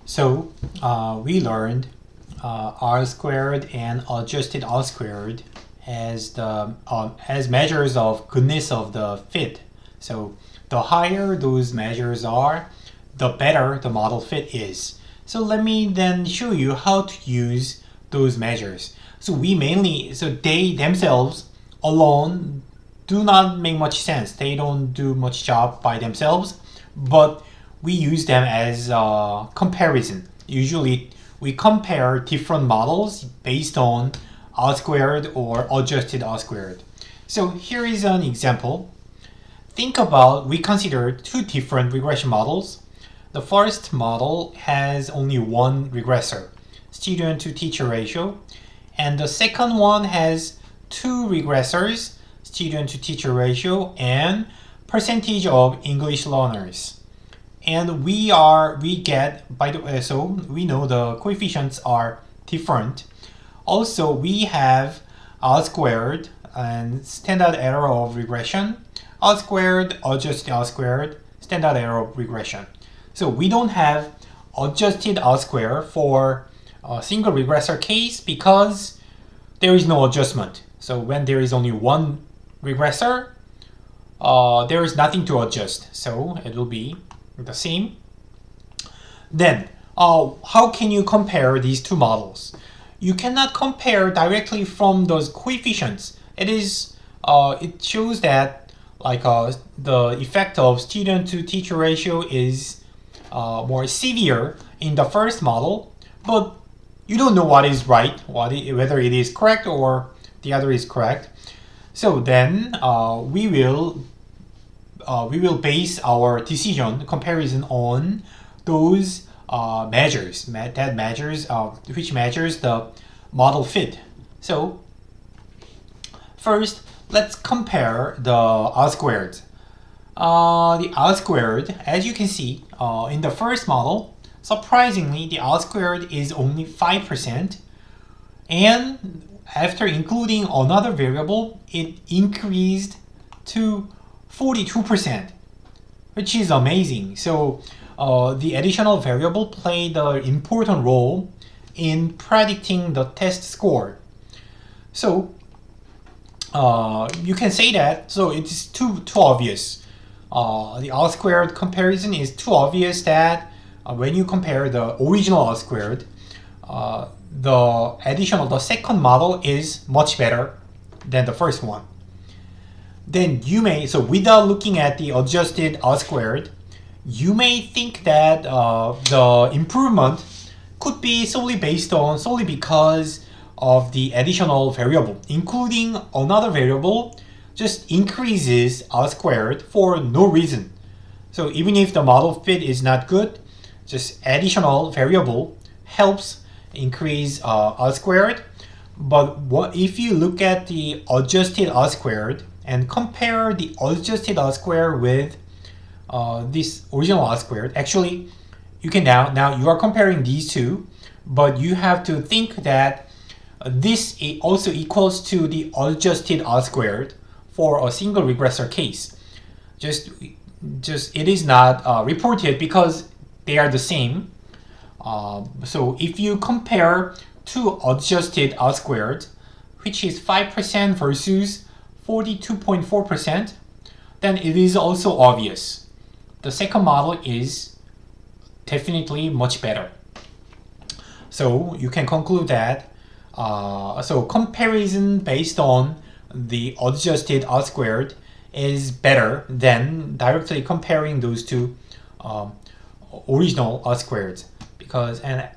We learned R squared and adjusted R squared as the as measures of goodness of the fit. So the higher those measures are, the better the model fit is. So let me then show you how to use those measures. So they themselves alone do not make much sense. They don't do much job by themselves, but we use them as a comparison. Usually we compare different models based on R squared or adjusted R squared. So here is an example. We consider two different regression models. The first model has only one regressor, student to teacher ratio, and the second one has two regressors, student to teacher ratio and percentage of English learners. And we get, by the way, so we know the coefficients are different. Also, we have R squared and standard error of regression, R squared, adjusted R squared, standard error of regression. So we don't have adjusted R squared for a single regressor case because there is no adjustment. So when there is only one regressor, there is nothing to adjust. So it will be the same. Then, how can you compare these two models? You cannot compare directly from those coefficients. It shows that the effect of student to teacher ratio is more severe in the first model, but you don't know what is right, whether it is correct or the other is correct. So then we will base our decision comparison on those measures which measures the model fit. So first, let's compare the R squared. The R squared, as you can see in the first model, surprisingly, the R squared is only 5%, and after including another variable, it increased to 42%, which is amazing. So the additional variable played an important role in predicting the test score. So you can say that, so it's too obvious. The R squared comparison is too obvious that when you compare the original R squared, the second model is much better than the first one. Then without looking at the adjusted R squared, you may think that the improvement could be solely because of the additional variable. Including another variable just increases R squared for no reason. So even if the model fit is not good, just additional variable helps increase R squared. But what if you look at the adjusted R squared and compare the adjusted R squared with this original R squared? Actually, you can now you are comparing these two, but you have to think that this also equals to the adjusted R squared for a single regressor case. Just it is not reported because they are the same. So if you compare two adjusted R squared, which is 5% versus 42.4%, then it is also obvious. The second model is definitely much better. So you can conclude that comparison based on the adjusted R squared is better than directly comparing those two original R squareds.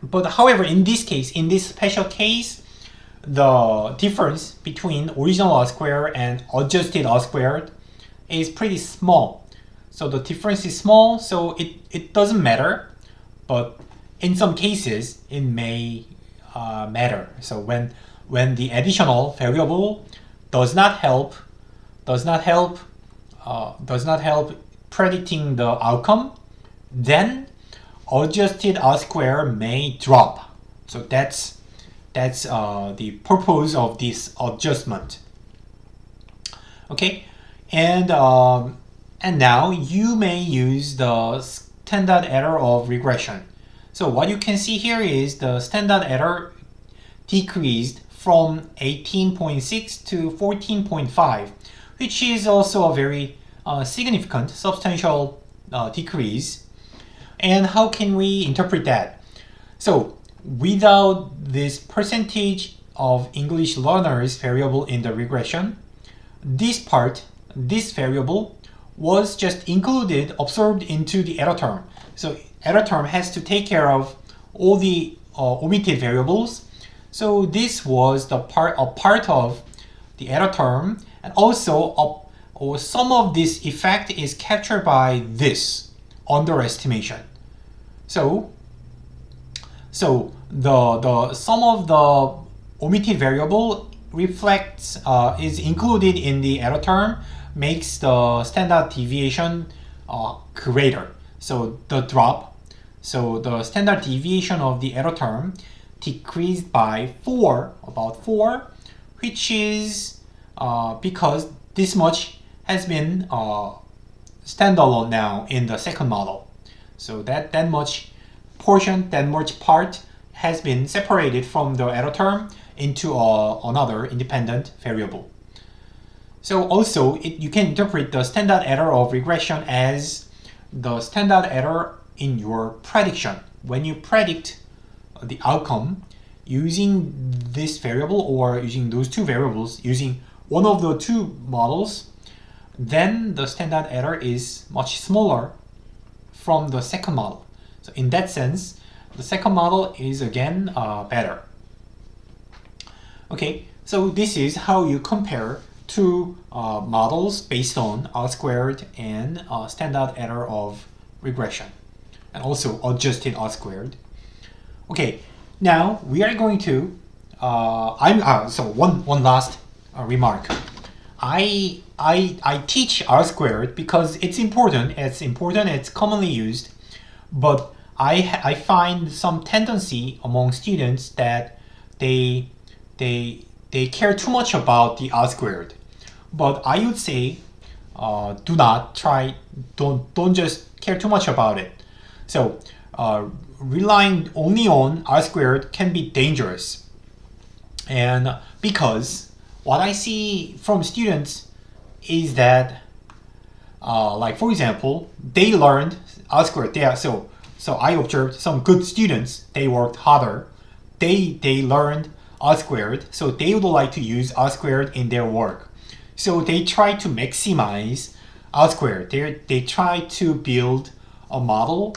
But however, in this special case, the difference between original R squared and adjusted R squared is pretty small. So the difference is small, so it doesn't matter. But in some cases, it may matter. So when the additional variable does not help predicting the outcome, then adjusted R squared may drop. So that's the purpose of this adjustment. Okay, and now you may use the standard error of regression. So what you can see here is the standard error decreased from 18.6 to 14.5, which is also a very significant, substantial decrease. And how can we interpret that? So without this percentage of English learners variable in the regression, this variable was just included, absorbed into the error term. So error term has to take care of all the omitted variables. So this was a part of the error term, and also some of this effect is captured by this underestimation. So the sum of the omitted variable reflects is included in the error term, makes the standard deviation greater. So the standard deviation of the error term decreased by about 4, which is because this much has been standalone now in the second model. So that much portion, that much part has been separated from the error term into another independent variable. So also you can interpret the standard error of regression as the standard error in your prediction. When you predict the outcome using this variable or using those two variables, using one of the two models, then the standard error is much smaller from the second model. So in that sense, the second model is again better. Okay, so this is how you compare two models based on R-squared and standard error of regression, and also adjusted R-squared. Okay, now we are going to so one last remark. I teach R-squared because it's important. It's commonly used, but I find some tendency among students that they care too much about the R-squared. But I would say don't just care too much about it. So relying only on R-squared can be dangerous. And because what I see from students is that like for example, they learned R-squared. So I observed some good students, they worked harder. They learned R-squared, so they would like to use R-squared in their work. So they try to maximize R-squared. They try to build a model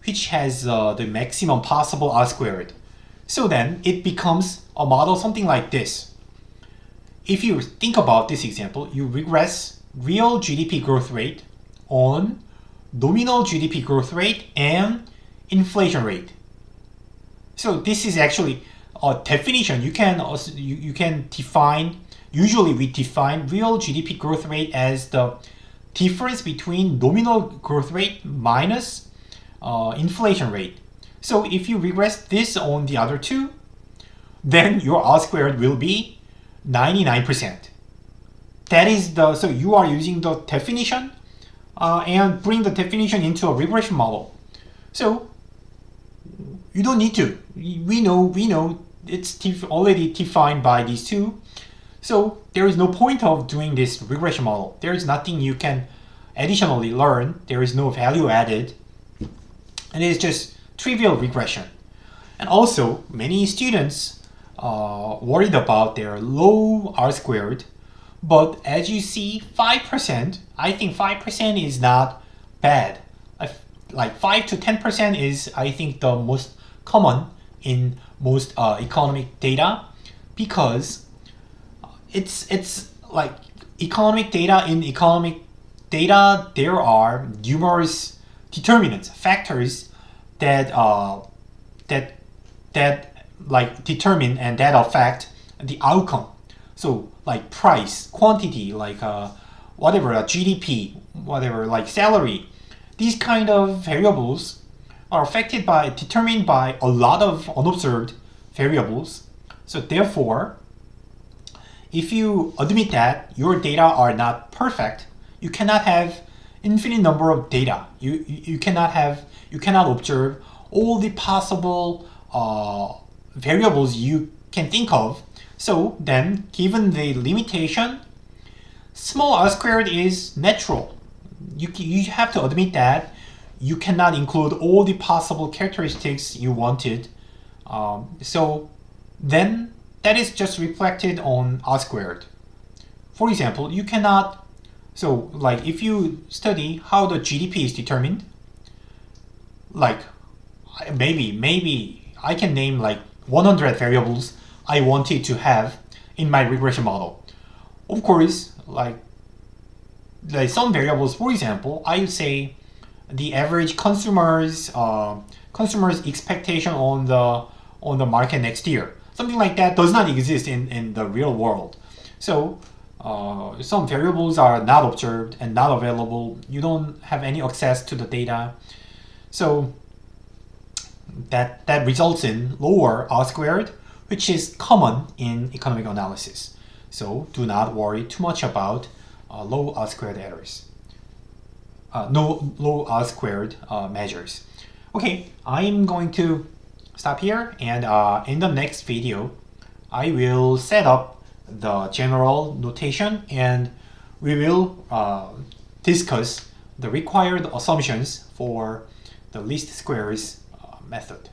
which has the maximum possible R-squared. So then it becomes a model something like this. If you think about this example, you regress real GDP growth rate on nominal GDP growth rate and inflation rate. So this is actually a definition. You can define. Usually we define real GDP growth rate as the difference between nominal growth rate minus inflation rate. So if you regress this on the other two, then your R-squared will be 99%. That is so you are using the definition and bring the definition into a regression model. So you don't need to. We know it's already defined by these two. So there is no point of doing this regression model. There is nothing you can additionally learn. There is no value added. And it is just trivial regression. And also, many students worried about their low R-squared. But as you see, 5%, I think 5% is not bad. Like 5 to 10% is, I think, the most common in most economic data, because it's like economic data. In economic data, there are numerous determinants, factors that like determine and that affect the outcome. So like price, quantity, like whatever, GDP, whatever, like salary. These kind of variables are determined by a lot of unobserved variables. So therefore, if you admit that your data are not perfect, you cannot have infinite number of data. You cannot observe all the possible variables you can think of. So then, given the limitation, small r squared is natural. You have to admit that you cannot include all the possible characteristics you wanted. So then that is just reflected on r squared. For example, you cannot, so like if you study how the GDP is determined, like maybe I can name like 100 variables I wanted to have in my regression model. Of course, like some variables, for example, I would say the average consumers expectation on the market next year. Something like that does not exist in the real world. So some variables are not observed and not available. You don't have any access to the data. So that results in lower R squared, which is common in economic analysis. So do not worry too much about low R squared errors. No low R squared measures. Okay, I'm going to stop here, and in the next video, I will set up the general notation and we will discuss the required assumptions for the least squares method.